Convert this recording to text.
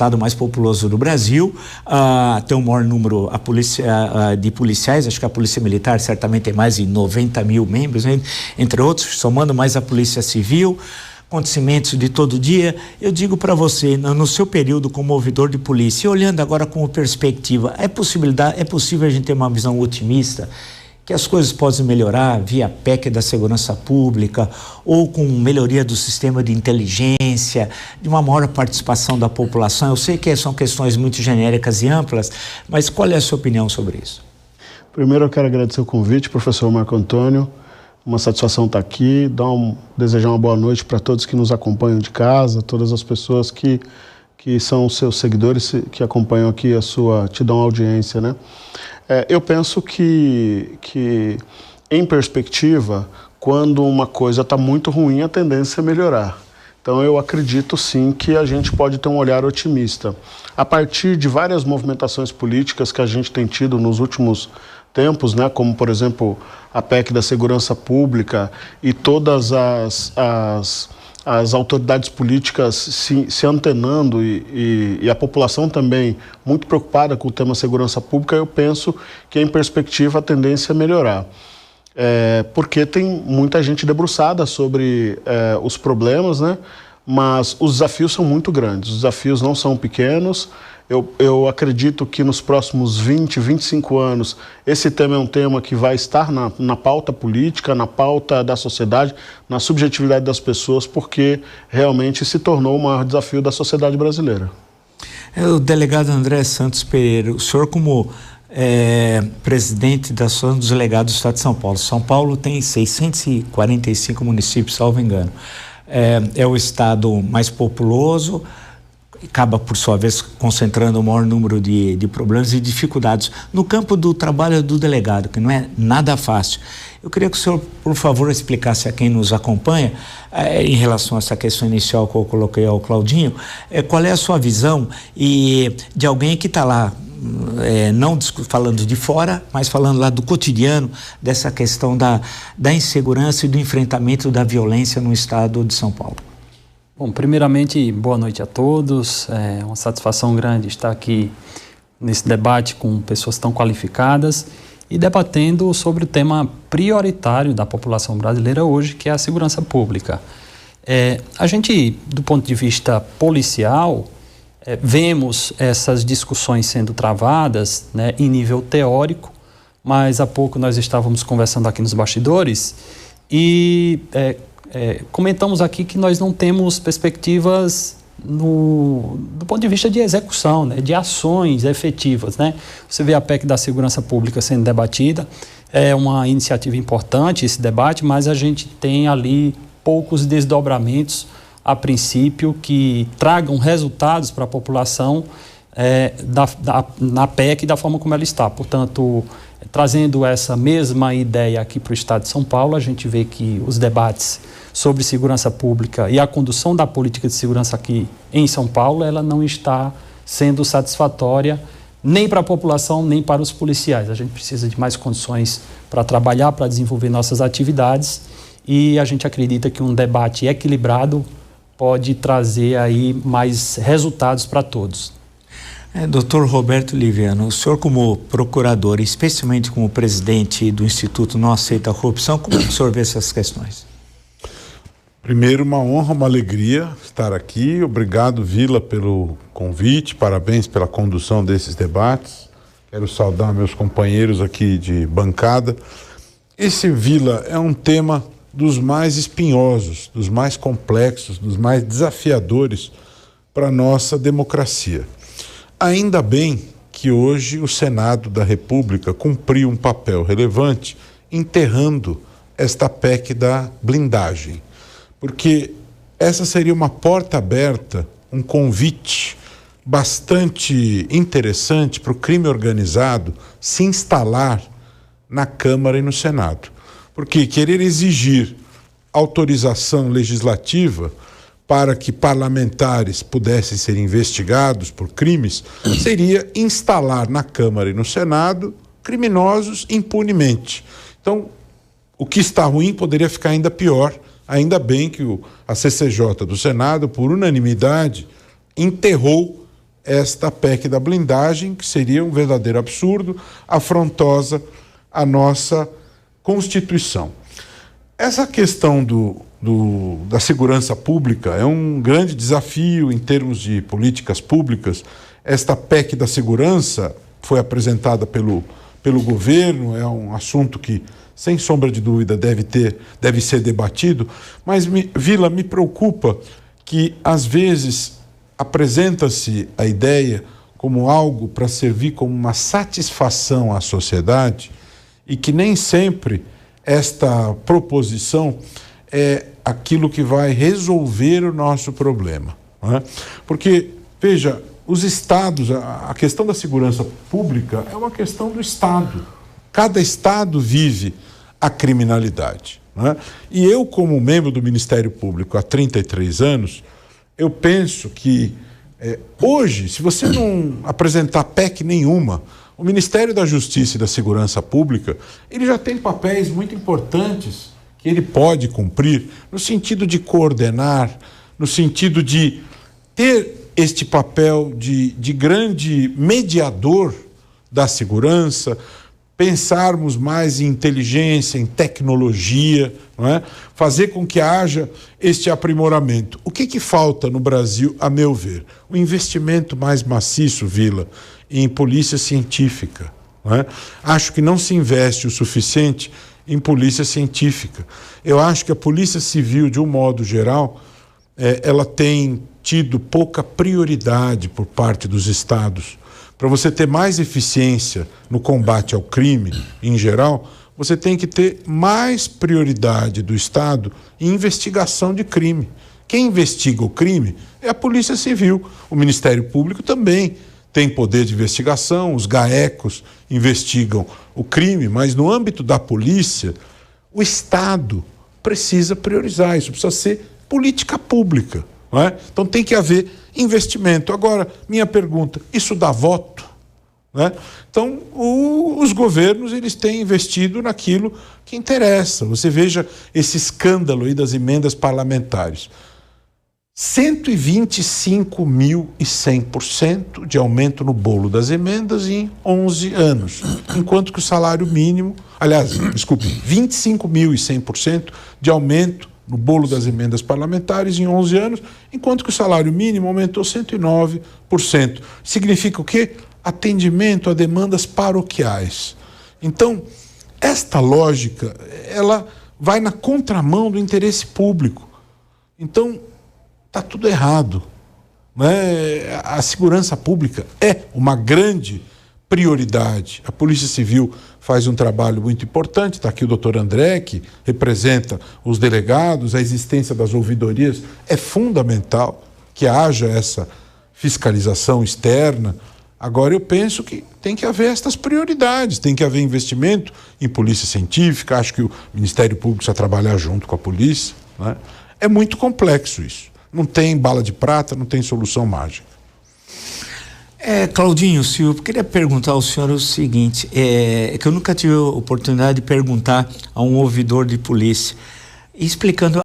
estado mais populoso do Brasil, tem o maior número de policiais, acho que a Polícia Militar certamente tem mais de 90 mil membros, né? Entre outros, somando mais a Polícia Civil, acontecimentos de todo dia. Eu digo para você, no seu período como ouvidor de polícia, e olhando agora com perspectiva, é possível a gente ter uma visão otimista que as coisas podem melhorar via PEC da segurança pública ou com melhoria do sistema de inteligência, de uma maior participação da população? Eu sei que são questões muito genéricas e amplas, mas qual é a sua opinião sobre isso? Primeiro eu quero agradecer o convite, professor Marco Antônio. Uma satisfação estar aqui, desejar uma boa noite para todos que nos acompanham de casa, todas as pessoas que são seus seguidores, que acompanham aqui te dão audiência, né? Eu penso que em perspectiva, quando uma coisa está muito ruim, a tendência é melhorar. Então eu acredito sim que a gente pode ter um olhar otimista. A partir de várias movimentações políticas que a gente tem tido nos últimos tempos, né, como por exemplo a PEC da segurança pública e todas as autoridades políticas se antenando e a população também muito preocupada com o tema segurança pública, eu penso que em perspectiva a tendência é melhorar. Porque tem muita gente debruçada sobre os problemas, né? Mas os desafios são muito grandes, os desafios não são pequenos. Eu acredito que nos próximos 20, 25 anos, esse tema é um tema que vai estar na pauta política, na pauta da sociedade, na subjetividade das pessoas, porque realmente se tornou o maior desafio da sociedade brasileira. O delegado André Santos Pereira, o senhor como presidente da Associação dos Delegados do Estado de São Paulo. São Paulo tem 645 municípios, salvo engano. É o estado mais populoso, acaba, por sua vez, concentrando o maior número de problemas e dificuldades no campo do trabalho do delegado, que não é nada fácil. Eu queria que o senhor, por favor, explicasse a quem nos acompanha, em relação a essa questão inicial que eu coloquei ao Claudinho, qual é a sua visão e de alguém que está lá, não falando de fora, mas falando lá do cotidiano, dessa questão da insegurança e do enfrentamento da violência no estado de São Paulo. Bom, primeiramente, boa noite a todos. É uma satisfação grande estar aqui nesse debate com pessoas tão qualificadas e debatendo sobre o tema prioritário da população brasileira hoje, que é a segurança pública. A gente, do ponto de vista policial, vemos essas discussões sendo travadas, né, em nível teórico, mas há pouco nós estávamos conversando aqui nos bastidores e comentamos aqui que nós não temos perspectivas do ponto de vista de execução, né, de ações efetivas, né? Você vê a PEC da segurança pública sendo debatida, é uma iniciativa importante esse debate, mas a gente tem ali poucos desdobramentos a princípio que tragam resultados para a população na PEC da forma como ela está. Portanto, trazendo essa mesma ideia aqui para o estado de São Paulo, a gente vê que os debates sobre segurança pública e a condução da política de segurança aqui em São Paulo, ela não está sendo satisfatória nem para a população, nem para os policiais. A gente precisa de mais condições para trabalhar, para desenvolver nossas atividades e a gente acredita que um debate equilibrado pode trazer aí mais resultados para todos. Doutor Roberto Liviano, o senhor como procurador, especialmente como presidente do Instituto Não Aceita a Corrupção, como o senhor vê essas questões? Primeiro, uma honra, uma alegria estar aqui. Obrigado, Vila, pelo convite, parabéns pela condução desses debates. Quero saudar meus companheiros aqui de bancada. Esse, Vila, é um tema dos mais espinhosos, dos mais complexos, dos mais desafiadores para a nossa democracia. Ainda bem que hoje o Senado da República cumpriu um papel relevante enterrando esta PEC da blindagem, porque essa seria uma porta aberta, um convite bastante interessante para o crime organizado se instalar na Câmara e no Senado. Porque querer exigir autorização legislativa para que parlamentares pudessem ser investigados por crimes seria instalar na Câmara e no Senado criminosos impunemente. Então, o que está ruim poderia ficar ainda pior. Ainda bem que a CCJ do Senado, por unanimidade, enterrou esta PEC da blindagem, que seria um verdadeiro absurdo, afrontosa à nossa Constituição. Essa questão da segurança pública é um grande desafio em termos de políticas públicas. Esta PEC da segurança foi apresentada pelo governo, é um assunto que, sem sombra de dúvida, deve ser debatido, mas, Vila, me preocupa que, às vezes, apresenta-se a ideia como algo para servir como uma satisfação à sociedade e que nem sempre esta proposição é aquilo que vai resolver o nosso problema, não é? Porque, veja, os estados, a questão da segurança pública é uma questão do estado. Cada estado vive a criminalidade, não é? E eu, como membro do Ministério Público há 33 anos, eu penso que hoje, se você não apresentar PEC nenhuma, o Ministério da Justiça e da Segurança Pública, ele já tem papéis muito importantes que ele pode cumprir, no sentido de coordenar, no sentido de ter este papel de grande mediador da segurança, pensarmos mais em inteligência, em tecnologia, não é? Fazer com que haja este aprimoramento. O que falta no Brasil, a meu ver? O investimento mais maciço, Vila, em polícia científica, não é? Acho que não se investe o suficiente em polícia científica. Eu acho que a Polícia Civil, de um modo geral, ela tem tido pouca prioridade por parte dos estados. Para você ter mais eficiência no combate ao crime, em geral, você tem que ter mais prioridade do Estado em investigação de crime. Quem investiga o crime é a Polícia Civil. O Ministério Público também tem poder de investigação, os GAECOS investigam o crime, mas no âmbito da polícia, o Estado precisa priorizar. Isso precisa ser política pública, não é? Então tem que haver investimento. Agora, minha pergunta, isso dá voto? Né? Então, os governos, eles têm investido naquilo que interessa. Você veja esse escândalo aí das emendas parlamentares. 125.100% de aumento no bolo das emendas em 11 anos, enquanto que o salário mínimo, 25.100% de aumento no bolo das emendas parlamentares em 11 anos, enquanto que o salário mínimo aumentou 109%. Significa o quê? Atendimento a demandas paroquiais. Então, esta lógica, ela vai na contramão do interesse público. Então, está tudo errado, né? A segurança pública é uma grande prioridade. A Polícia Civil faz um trabalho muito importante, está aqui o doutor André, que representa os delegados, a existência das ouvidorias é fundamental, que haja essa fiscalização externa. Agora eu penso que tem que haver estas prioridades, tem que haver investimento em polícia científica, acho que o Ministério Público precisa trabalhar junto com a polícia, né? É muito complexo isso, não tem bala de prata, não tem solução mágica. Claudinho Silva, queria perguntar ao senhor o seguinte, que eu nunca tive a oportunidade de perguntar a um ouvidor de polícia, explicando